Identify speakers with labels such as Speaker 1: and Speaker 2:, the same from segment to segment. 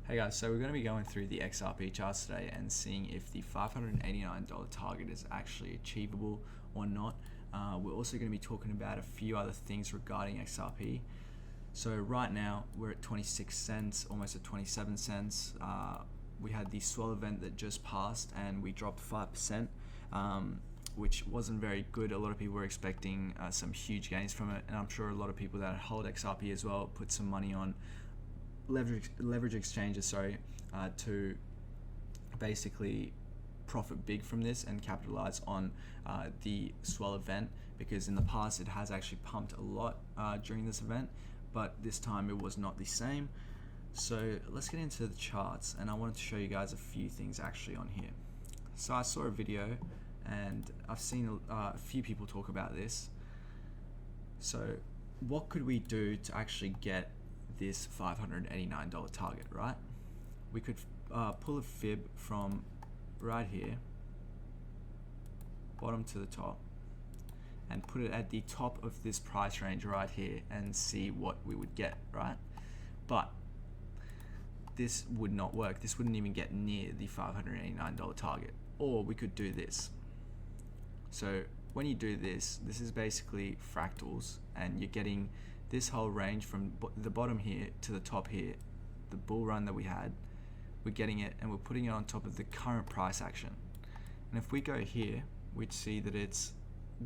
Speaker 1: Hey guys, so we're going to be going through the XRP charts today and seeing if the $589 target is actually achievable or not. We're also going to be talking about a few other things regarding XRP. So right now we're at 26 cents, almost at 27 cents. We had the swell event that just passed and we dropped 5%, which wasn't very good. A lot of people were expecting some huge gains from it, and I'm sure a lot of people that hold XRP as well put some money on leverage exchanges to basically profit big from this and capitalize on the swell event, because in the past it has actually pumped a lot during this event, but this time it was not the same. So let's get into the charts, and I wanted to show you guys a few things actually on here. So I saw a video and I've seen a few people talk about this. So what could we do to actually get this $589 target, right? We could pull a fib from right here, bottom to the top, and put it at the top of this price range right here and see what we would get, right? But this would not work. This wouldn't even get near the $589 target. Or we could do this. So when you do this, this is basically fractals, and you're getting this whole range from the bottom here to the top here, the bull run that we had. We're getting it and we're putting it on top of the current price action. And if we go here, we'd see that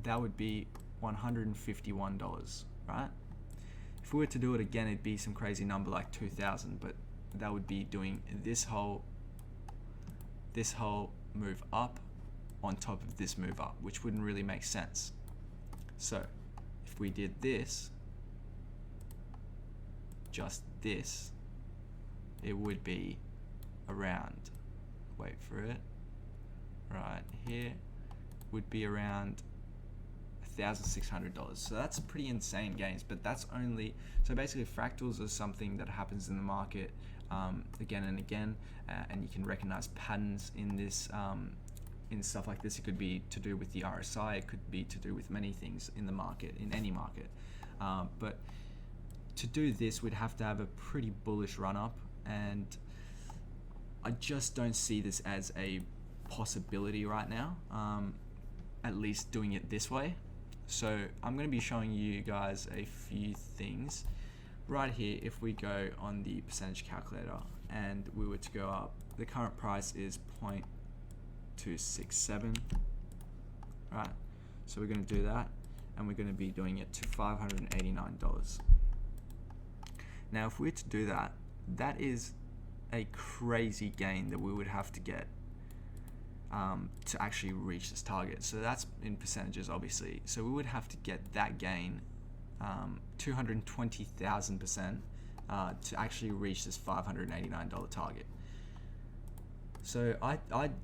Speaker 1: that would be $151, right? If we were to do it again, it'd be some crazy number like 2,000, but that would be doing this whole move up on top of this move up, which wouldn't really make sense. So if we did this, just this, it would be around, wait for it, right here, would be around $1,600. So that's pretty insane gains, but that's only, so basically fractals are something that happens in the market again and again, and you can recognize patterns in this, in stuff like this. It could be to do with the RSI, it could be to do with many things in the market, in any market, but to do this, we'd have to have a pretty bullish run up, and I just don't see this as a possibility right now, at least doing it this way. So I'm going to be showing you guys a few things right here. If we go on the percentage calculator and we were to go up, the current price is 0.267, right? So we're going to do that, and we're going to be doing it to $589. Now, if we were to do that, that is a crazy gain that we would have to get to actually reach this target. So that's in percentages, obviously. So we would have to get that gain 220,000% to actually reach this $589 target. So I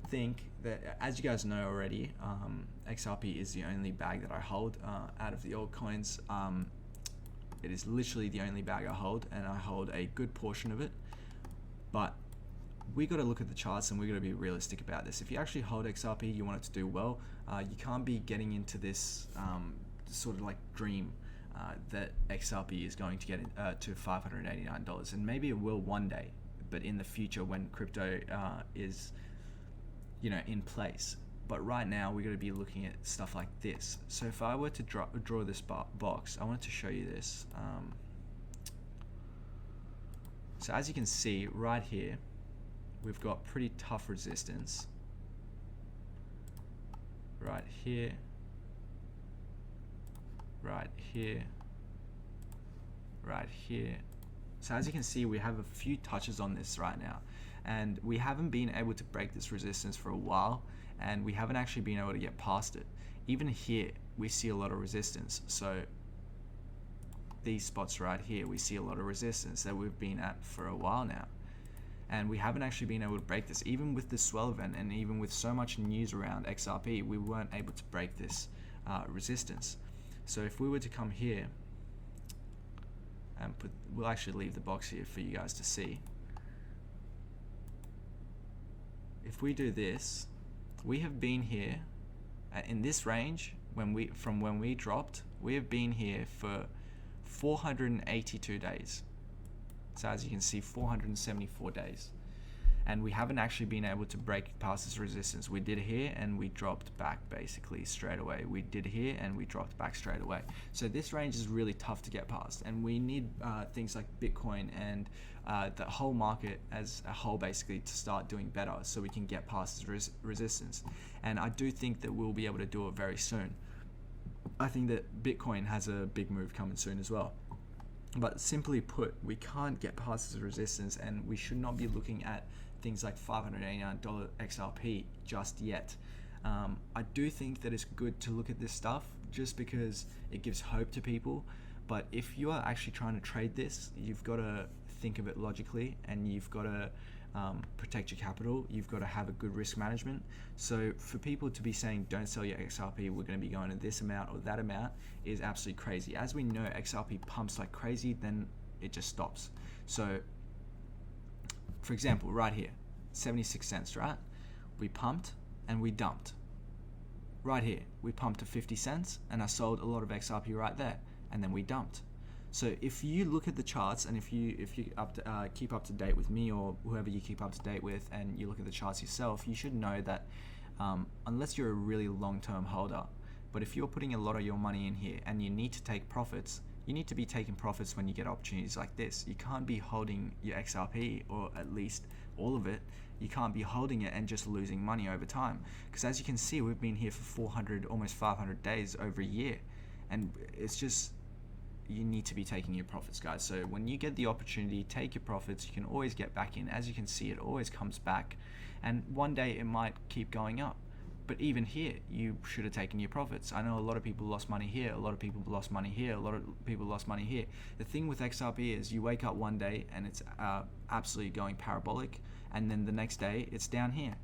Speaker 1: think that, as you guys know already, XRP is the only bag that I hold out of the altcoins. It is literally the only bag I hold, and I hold a good portion of it. But we got to look at the charts, and we got to be realistic about this. If you actually hold XRP, you want it to do well. You can't be getting into this sort of like dream that XRP is going to get to $589, and maybe it will one day, but in the future when crypto is, in place. But right now we got to be looking at stuff like this. So if I were to draw this box, I wanted to show you this. So as you can see right here, we've got pretty tough resistance right here, right here, right here. So as you can see, we have a few touches on this right now, and we haven't been able to break this resistance for a while, and we haven't actually been able to get past it. Even here, we see a lot of resistance. So these spots right here, we see a lot of resistance that we've been at for a while now, and we haven't actually been able to break this. Even with the swell event, and even with so much news around XRP, we weren't able to break this resistance. So if we were to come here and we'll actually leave the box here for you guys to see. If we do this, we have been here in this range from when we dropped. We have been here for 482 days. So as you can see, 474 days. And we haven't actually been able to break past this resistance. We did here and we dropped back basically straight away. We did here and we dropped back straight away. So this range is really tough to get past, and we need things like Bitcoin and the whole market as a whole basically to start doing better so we can get past this resistance. And I do think that we'll be able to do it very soon. I think that Bitcoin has a big move coming soon as well. But simply put, we can't get past this resistance, and we should not be looking at things like $589 XRP just yet. I do think that it's good to look at this stuff just because it gives hope to people. But if you are actually trying to trade this, you've got to think of it logically, and you've got to protect your capital. You've got to have a good risk management. So for people to be saying don't sell your XRP, we're going to be going to this amount or that amount, is absolutely crazy. As we know, XRP pumps like crazy, then it just stops. So for example, right here, 76 cents, right? We pumped and we dumped. Right here, we pumped to 50 cents and I sold a lot of XRP right there, and then we dumped. So if you look at the charts, and if you keep up to date with me or whoever you keep up to date with, and you look at the charts yourself, you should know that unless you're a really long-term holder, but if you're putting a lot of your money in here and you need to take profits, you need to be taking profits when you get opportunities like this. You can't be holding your XRP, or at least all of it. You can't be holding it and just losing money over time. Because as you can see, we've been here for 400, almost 500 days, over a year. And it's just, you need to be taking your profits, guys. So when you get the opportunity, take your profits. You can always get back in. As you can see, it always comes back. And one day it might keep going up. But even here, you should have taken your profits. I know a lot of people lost money here, a lot of people lost money here, a lot of people lost money here. The thing with XRP is you wake up one day and it's absolutely going parabolic, and then the next day it's down here,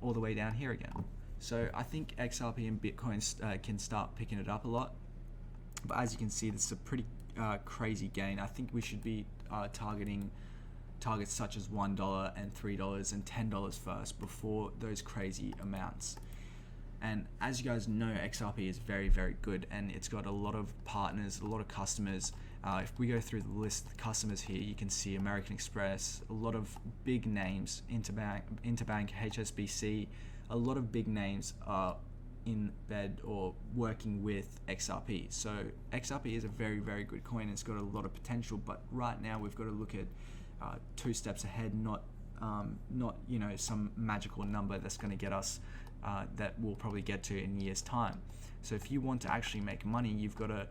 Speaker 1: all the way down here again. So I think XRP and Bitcoin can start picking it up a lot. But as you can see, this is a pretty crazy gain. I think we should be targeting targets such as $1 and $3 and $10 first before those crazy amounts. And as you guys know, XRP is very, very good, and it's got a lot of partners, a lot of customers. If we go through the list of customers here, you can see American Express, a lot of big names, Interbank, HSBC, a lot of big names are in bed or working with XRP. So XRP is a very, very good coin. It's got a lot of potential, but right now we've got to look at 2 steps ahead, not some magical number that's going to get us that we'll probably get to in years' time. So if you want to actually make money, you've got to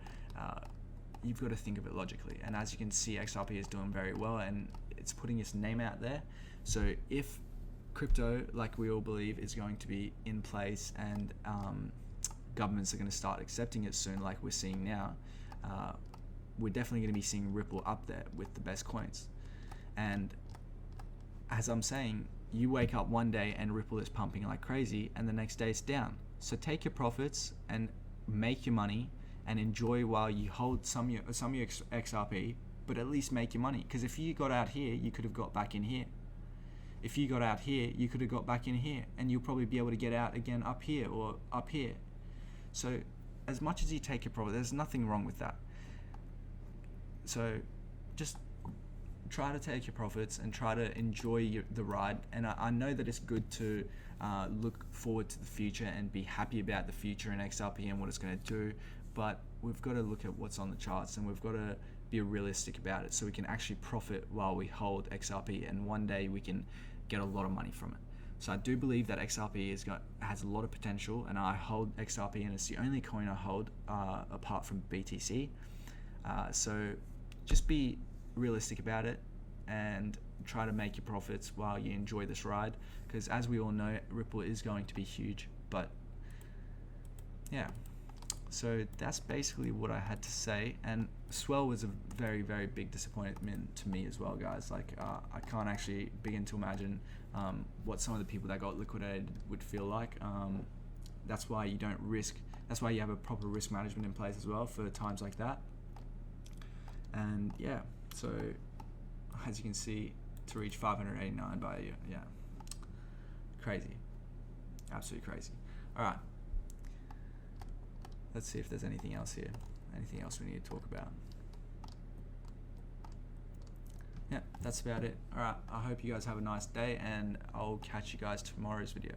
Speaker 1: think of it logically. And as you can see, XRP is doing very well, and it's putting its name out there. So if crypto, like we all believe, is going to be in place, and governments are going to start accepting it soon, like we're seeing now, we're definitely going to be seeing Ripple up there with the best coins. And as I'm saying, you wake up one day and Ripple is pumping like crazy, and the next day it's down. So take your profits and make your money and enjoy while you hold some of your XRP, but at least make your money. Because if you got out here, you could have got back in here. If you got out here, you could have got back in here, and you'll probably be able to get out again up here or up here. So as much as you take your profit, there's nothing wrong with that. So just try to take your profits and try to enjoy the ride. And I know that it's good to look forward to the future and be happy about the future and XRP and what it's going to do, but we've got to look at what's on the charts, and we've got to be realistic about it so we can actually profit while we hold XRP, and one day we can get a lot of money from it. So I do believe that XRP has a lot of potential, and I hold XRP, and it's the only coin I hold apart from BTC. So just be realistic about it and try to make your profits while you enjoy this ride, because as we all know, Ripple is going to be huge. But yeah, so that's basically what I had to say. And Swell was a very, very big disappointment to me as well, guys. Like I can't actually begin to imagine what some of the people that got liquidated would feel like. That's why you don't risk. That's why you have a proper risk management in place as well for times like that. And yeah, so as you can see, to reach 589 by crazy, absolutely crazy. All right, let's see if there's anything else here, anything else we need to talk about. yeah, that's about it. All right, I hope you guys have a nice day, and I'll catch you guys tomorrow's video.